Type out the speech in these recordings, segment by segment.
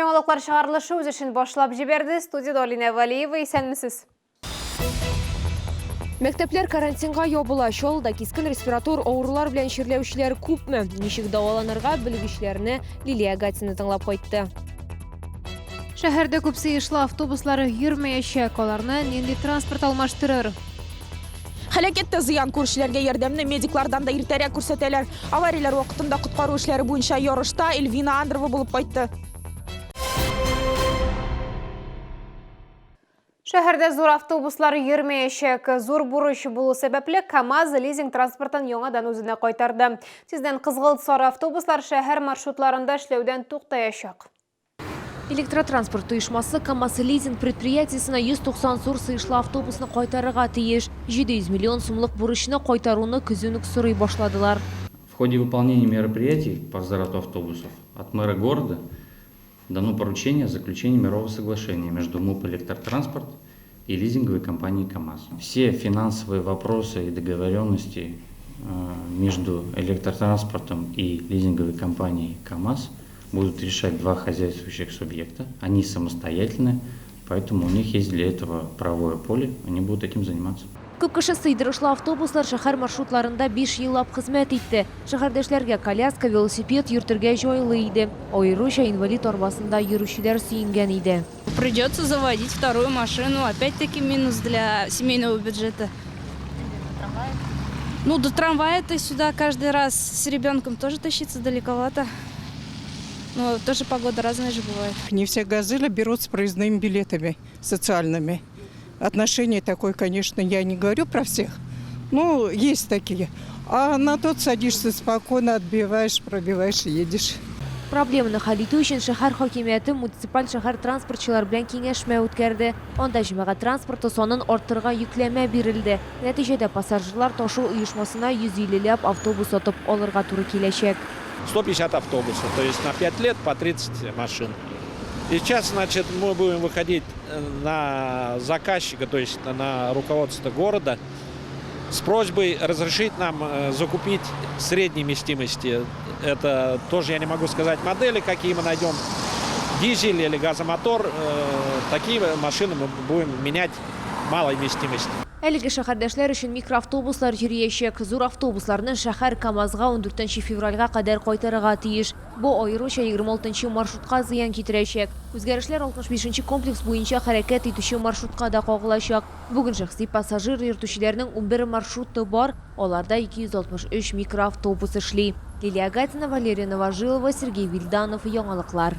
Жаңалыклар чыгарылышы үз ишин башлап жиберди. Студияда Алина Валиева, исәнмесез? Мәктәпләр карантинга ябыла. Шулда кискен респиратор авырулар белән чирләүчеләр күпме? Ничек дәваланырга белгечләрне Лилия Гатина тыңлап кайтты. Шәһәрдә күп сыйышлы автобуслары йөрмәячәк, аларны нинди транспорт алмаштырыр? Һәлакәттә зыян күрүчеләргә ярдәмне медиклардан да иртәрәк күрсәтәләр. Аварияләр вакытында коткару эшләре буенча ярышта Эльвина Андрова булып кайтты. Шәһәрдә зур автобуслар йөрмәячәк. Зур бурыч булу сәбәпле КАМАЗ лизинг транспортын яңадан үзенә кайтарды. Тиздән кызгылт сары автобуслар шәһәр маршрутларында эшләүдән туктаячак. Электротранспорт оешмасы КАМАЗ лизинг предприятиесына 190 зур сыйышлы автобусны кайтарырга тиеш. 700 миллион сумлык бурычны кайтаруны көзүнүк сорый башладылар. В ходе выполнения мероприятий по возврату автобусов от мэра города дано поручение о заключении мирового соглашения между МУП «Электротранспорт» и лизинговой компанией КАМАЗ. Все финансовые вопросы и договоренности между электротранспортом и лизинговой компанией КАМАЗ будут решать два хозяйствующих субъекта. Они самостоятельны, поэтому у них есть для этого правовое поле, они будут этим заниматься. Күп кеше сыйдырышлы автобуслар шәһәр маршрутларында 5 еллап хезмәт итте. Шәһәрдәшләргә коляска, велосипед йөртергә җайлы иде. Аеруча инвалид арбасында йөрүчеләр сөенгән иде. Придется заводить вторую машину. Опять-таки минус для семейного бюджета. Ну, до трамвая-то сюда каждый раз с ребенком тоже тащиться далековато. Но тоже погода разная же бывает. Не все газели берут с проездными билетами социальными. Отношение такое, конечно, я не говорю про всех. Ну, есть такие. А на тот садишься спокойно, отбиваешь, пробиваешь и едешь. Проблеманы хәл итү өчен шәһәр хакимияте муниципаль шәһәр транспортчылар белән киңәшмә үткәрде. Анда җәмәгать транспорты санын арттырырга йөкләмә бирелде. Нәтиҗәдә пассажирлар ташу оешмасына 150 автобус сатып алырга туры киләчәк. 150 автобусов, то есть на 5 лет по 30 машин. И сейчас, значит, мы будем выходить на заказчика, то есть на руководство города, с просьбой разрешить нам закупить средней вместимости. Это тоже я не могу сказать модели, какие мы найдем, дизель или газомотор. Такие машины мы будем менять малой вместимости. Әлеге шәһәрдәшләр өчен микроавтобуслар йөрәячәк. Зур автобусларны шәһәр КАМАЗга 14 февральгә кадәр кайтарырга тиеш. Бу аеруча 26 маршрутка зыян китерәчәк. Үзгәрешләр 65 комплекс буенча хәрәкәт итүче маршрутка да кагылачак. Бүген шәхси пассажир йөртүчеләрнең 11 маршруты бар. Аларда 263 микроавтобус эшли. Лилия Гатина, Валерия Новожилова, Сергей Вильданов, Яңалыклар.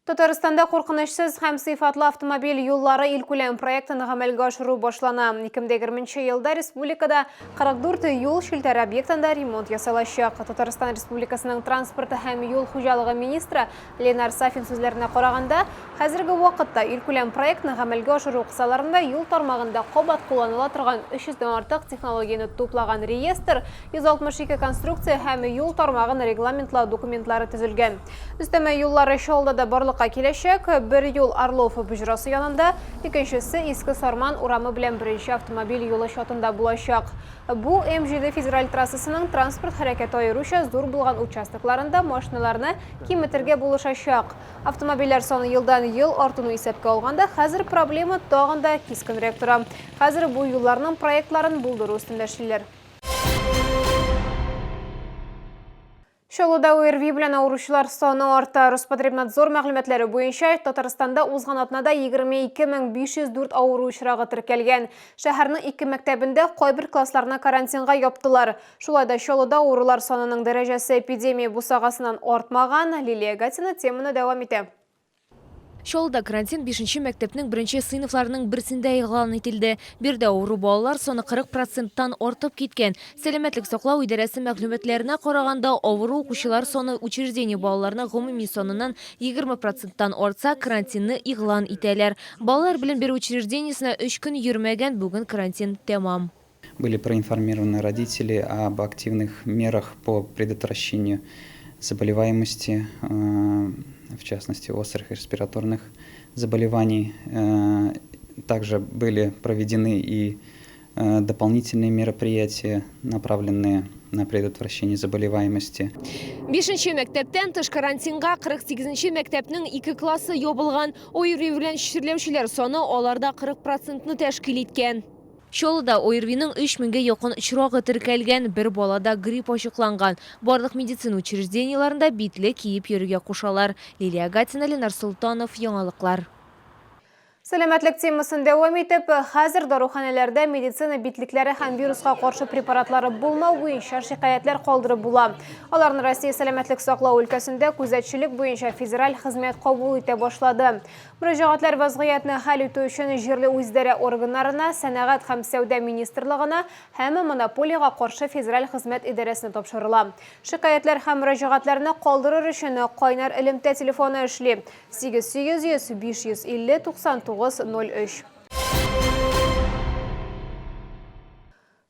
Татарстанда куркынычсыз һәм сыйфатлы автомобиль юллары илкүләм проектын гамәлгә ашыру башлана. 2020 елда республикада 44 юл шелтәре объектында ремонт ясалачак. Татарстан Республикасының транспорты һәм юл хуҗалыгы министры Ленар Сафин сүзләренә караганда, хәзерге вакытта илкүләм проектны гамәлгә ашыру кысаларында юл тармагында кабат кулланыла торган 300дән артык технологияны туплаган реестр, 162 конструкция һәм юл тармагын регламентлау документлары төзелгән. Өстәмә юллары Шолда да барлыкка киләчәк. Бер юл Орлов буҗрасы янында, икенчесе Иске Сарман урамы белән беренче автомобиль юлы чатында булачак. Бу МЖД федераль трассасының транспорт хәрәкәте аеруча зур булган участокларында машиналарны киметергә булышачак. Автомобильләр саны елдан ел артуны исәпкә алганда, хәзер проблема тагын да кискенрәк тора. Хәзер бу юлларның проектларын булдыру өстендә эшлиләр. Шолуда ОРВИ белән авыручылар саны арта. Роспотребнадзор мәгълүматлары буенча Татарстанда узган атнада 22504 авыру очрагы теркәлгән. Шәһәрнең 2 мәктәбендә кайбер классларны карантинга яптылар. Шулай да Шолуда авырулар санының дәрәҗәсе эпидемия бусагасыннан артмаган. Лилия Гатина теманы дәвам итә. Шолда карантин 5-нче мәктәпнең беренче сыйныфларының берсендә игълан ителде. Бирдә авыру балалар саны 40%-тан артып киткән. Сәламәтлек саклау идарәсе мәгълүматларына караганда, авыру укучылар саны учреждение балаларының гомуми саныннан 20%-тан артса, карантинны игълан итәләр. Балалар белән бирү учреждениесенә 3 көн йөрмәгән, бүген карантин тәмам. Были проинформированы родители об активных мерах по предотвращению заболеваемости, в частности острых респираторных заболеваний. Также были проведены и дополнительные мероприятия, направленные на предотвращение заболеваемости. 5-ші мектептен тыш карантинға 48-ші мектептің 2 классы ебылған. ОРВИ белән шешерләүчеләр саны аларда 40%-ны тәшкил иткән. Шолыда ОРВИның 3000-ге якын очрагы теркәлгән, бер балада грипп ачыкланган. Барлык медицина учрежденияларында битле киеп йөрергә кушалар. Лилия Гатина, Ленар Султанов, яңалыклар. Сәламәтлек темасын дәвам итеп, хәзер даруханәләрдә медицина битлекләре һәм вирусқа каршы препаратлары булмау буенча шикаятләр калдырып була. Аларны Россия сәламәтлек саклау өлкәсендә күзәтчелек буенча федераль хезмәт кабул итә башлады. Мөрәҗәгатьләр вазгыятны хәл итү өчен җирле үзидарә органнарына, сәнәгать һәм сәүдә министрлыгына һәм монополиягә каршы федераль хезмәт идарәсенә тапшырыла. Шикаятләр һәм мөрәҗәгатләрне калдырыр өчен кайнар элемтә телефоны эшли. 8800 550 9903.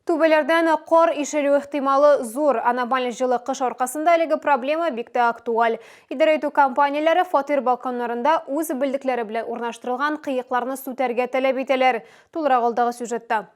Түбәләрдән қор ишелү ихтималы зур. Аномаль жылы кыш аркасында әлеге проблема бик тә актуаль. Идарә итү компанияләре фатир балконнарында үз белдекләре белән урнаштырылган кыекларны сүтәргә таләп итәләр. Тулырак алдагы сюжетта.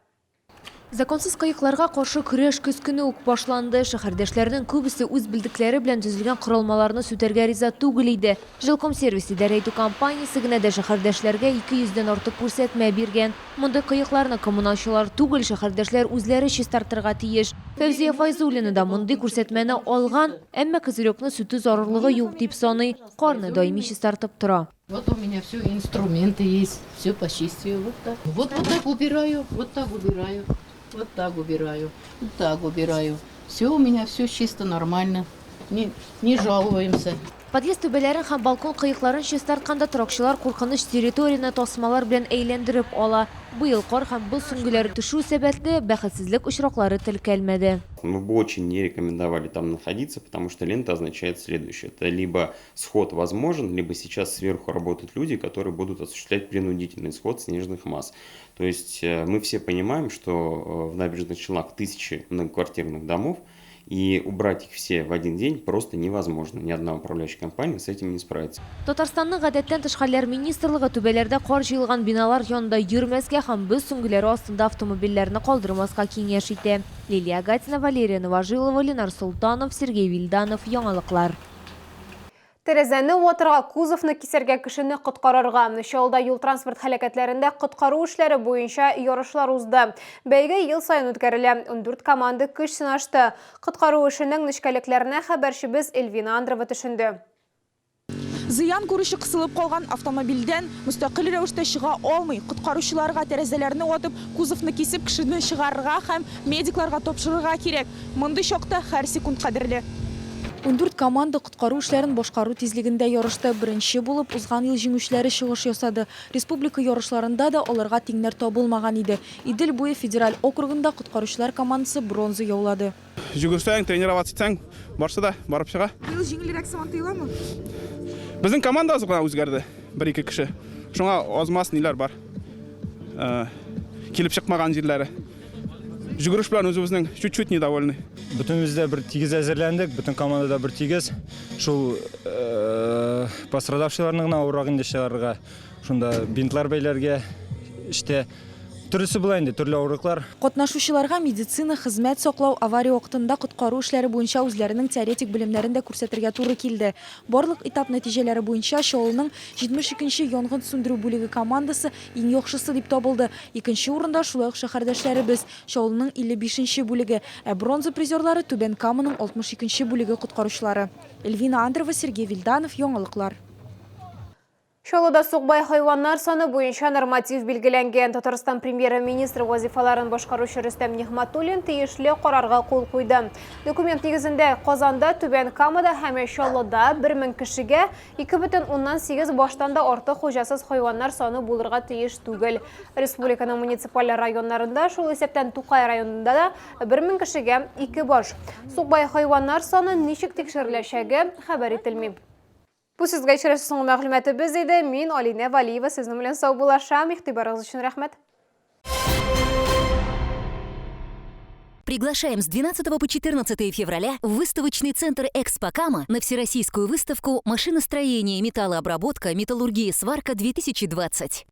Законсыз кайыкларга каршы көрәш көз көне үк башланды. Шәһәрдәшләрнең күбесе үз билдекләре белән төзелгән корылмаларны сүтәргә риза түгел иде. Жилкомсервис идарә итү компаниясе генә дә шәһәрдәшләргә 200-дән артык күрсәтмә биргән. Монда кайыкларны коммуналчылар түгел, шәһәрдәшләр үзләре чистартырга тиеш. Фәүзия Файзуллина да мондый күрсәтмәне алган, әмма кызырыкны сүтү зарурлыгы юк дип саный. Карны даими чистартып тора. Вот у меня все инструменты есть, все почистила. Вот так. Вот так убираю, вот так убираю. Вот так убираю, вот так убираю. Все у меня все чисто, нормально. Не жалуемся. Подъезд түбәләрен һәм балкон кыекларын чистартканда торакчылар куркыныч территорияны тасмалар белән әйләндереп ала. Быел кар һәм боз сөңгеләре төшү сәбәпле бәхетсезлек очраклары теркәлмәде. Мы бы очень не рекомендовали там находиться, потому что лента означает следующее. Это либо сход возможен, либо сейчас сверху работают люди, которые будут осуществлять принудительный сход снежных масс. То есть мы все понимаем, что в Набережных Челнах 1000 многоквартирных домов, и убрать их все в один день просто невозможно. Ни одна управляющая компания с этим не справится. Татарстанның гадәттән тыш хәлләр министрлыгы түбәләрдә кар җыелган биналар янында йөрмәскә һәм боз сөңгеләре астында автомобильләрне калдырмаска киңәш итә. Лилия Гатина, Валерия Новожилова, Ленар Султанов, Сергей Вильданов, яңалыклар. Тәрәзәне ватырга, кузовны кисәргә кешене коткарырга. Шәһәрдә юл транспорт һәлакәтләрендә коткару эшләре буенча ярышлар узды. Бәйге ел сайын үткәрелә. 14 команда көч сынашты. Коткару эшенең нечкәлекләренә хәбәрчебез Эльвина Андрова төшенде. Зыян күрүше кысылып калган автомобильдән мустакил рәвештә чыга алмый, коткаручыларга тәрәзәләрне ватып, кузовны кисеп кешене чыгарырга һәм медикларга тапшырырга кирәк. Мондый чакта һәр секунд кадерле. 14 команда коткару эшләрен башкару тизлегендә ярышта беренче булып узган ел җиңүчеләре чыгыш ясады. Республика ярышларында да аларга тиңнәр табылмаган иде. Идел буе федераль округында коткаручылар командасы бронза яулады. Жүгерсәң, тренироваться итсәң, барса да барып чыга. Ел җиңелрәк сыман тоеламы? Безнең команда азы гына үзгәрде. 1-2 кеше. Шуңа азмас ниләр бар. Килеп чыкмаган җирләре. Жүгереш белән үзебезнең чуть-чуть недовольны. Бүтүнбездә бер тигез әзерләндек, бүтән командада бер тигез. Шул пострадавшыларны гына урак инде чыгарырга, шунда бинтлар бәйләргә, işte Төрлесе була инде, төрле авырлыклар. Катнашучыларга медицина, хезмәт саклау, авария вакытында коткару эшләре буенча үзләренең теоретик белемнәрен дә күрсәтергә туры килде. Барлык этап нәтиҗәләре буенча Шаулның 72нче янгын сүндерү бүлеге командасы иң яхшысы дип табылды. Икенче урында шулай ук шәһәрдәшләребез Шаулның 55нче бүлеге, ә бронза призерлары Түбән Каманың 62нче бүлеге коткаручылары. Эльвина Андрова, Сергей Вильданов, яңалыклар. Шолуда сугбай хайваннар саны буенча норматив белгеләнгән. Татарстан премьер-министры вазифаларын башкаручы Рөстәм Нигъмәтуллин тиешле карарга кул куйды. Документ нигезендә Казанда, Түбән Камада һәм Шолуда 1000 кешегә 2,8 баштан да артык хуҗасыз хайваннар саны булырга тиеш түгел. Республиканың муниципаль районнарында, шул исәптән Тукай районында да 1000 кешегә 2 баш. Сугбай хайваннар саны ничек тикшереләчәге хәбәр ителми. Бу сезгә ишарәсе соңгы мәгълүматыбыз иде. Мин Алина Валиева сезнең белән сау булашам. Игътибарыгыз өчен рәхмәт. Приглашаем с 12 по 14 февраля в выставочный центр «Экспокама» на всероссийскую выставку «Машиностроение, металлообработка, металлургия, сварка-2020».